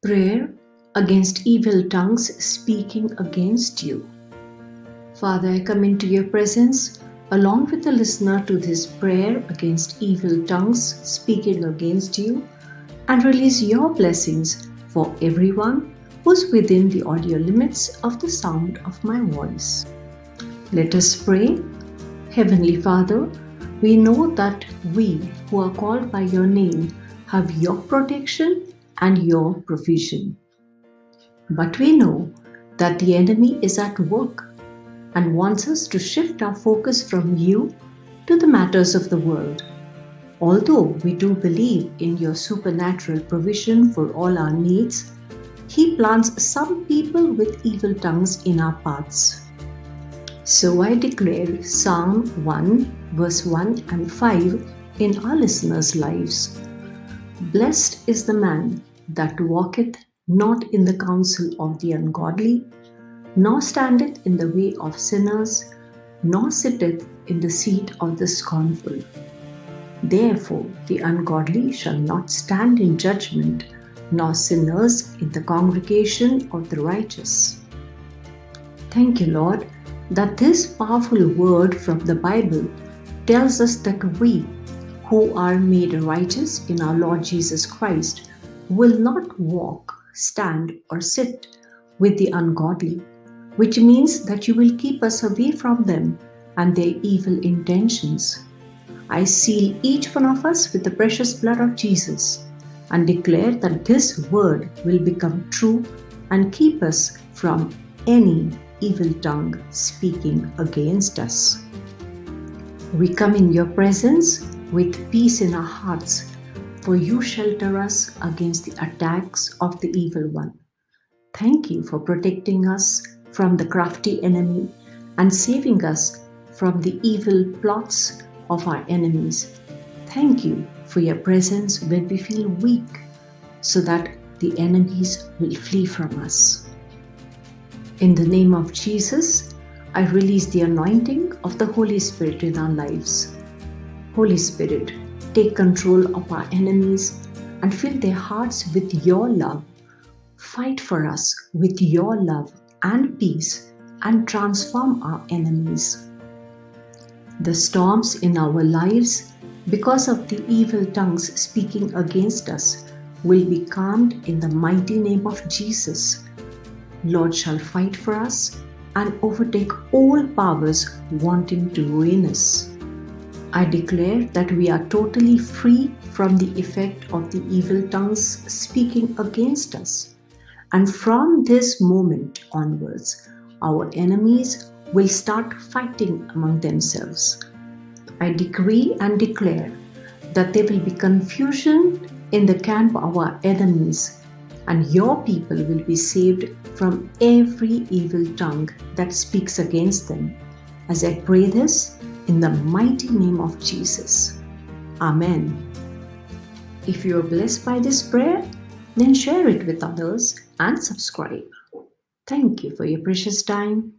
Prayer against evil tongues speaking against you. Father, I come into your presence along with the listener to this prayer against evil tongues speaking against you, and release your blessings for everyone who's within the audio limits of the sound of my voice. Let us pray. Heavenly Father, we know that we who are called by your name have your protection and your provision. But we know that the enemy is at work and wants us to shift our focus from you to the matters of the world. Although we do believe in your supernatural provision for all our needs, he plants some people with evil tongues in our paths. So I declare Psalm 1 verse 1 and 5 in our listeners' lives. Blessed is the man that walketh not in the counsel of the ungodly, nor standeth in the way of sinners, nor sitteth in the seat of the scornful. Therefore the ungodly shall not stand in judgment, nor sinners in the congregation of the righteous. Thank you, Lord, that this powerful word from the Bible tells us that we, who are made righteous in our Lord Jesus Christ, will not walk, stand, or sit with the ungodly, which means that you will keep us away from them and their evil intentions. I seal each one of us with the precious blood of Jesus and declare that this word will become true and keep us from any evil tongue speaking against us. We come in your presence with peace in our hearts, for you shelter us against the attacks of the evil one. Thank you for protecting us from the crafty enemy and saving us from the evil plots of our enemies. Thank you for your presence when we feel weak, so that the enemies will flee from us. In the name of Jesus, I release the anointing of the Holy Spirit in our lives. Holy Spirit, take control of our enemies and fill their hearts with your love. Fight for us with your love and peace and transform our enemies. The storms in our lives, because of the evil tongues speaking against us, will be calmed in the mighty name of Jesus. Lord shall fight for us and overtake all powers wanting to ruin us. I declare that we are totally free from the effect of the evil tongues speaking against us. And from this moment onwards, our enemies will start fighting among themselves. I decree and declare that there will be confusion in the camp of our enemies, and your people will be saved from every evil tongue that speaks against them. As I pray this in the mighty name of Jesus. Amen. If you are blessed by this prayer, then share it with others and subscribe. Thank you for your precious time.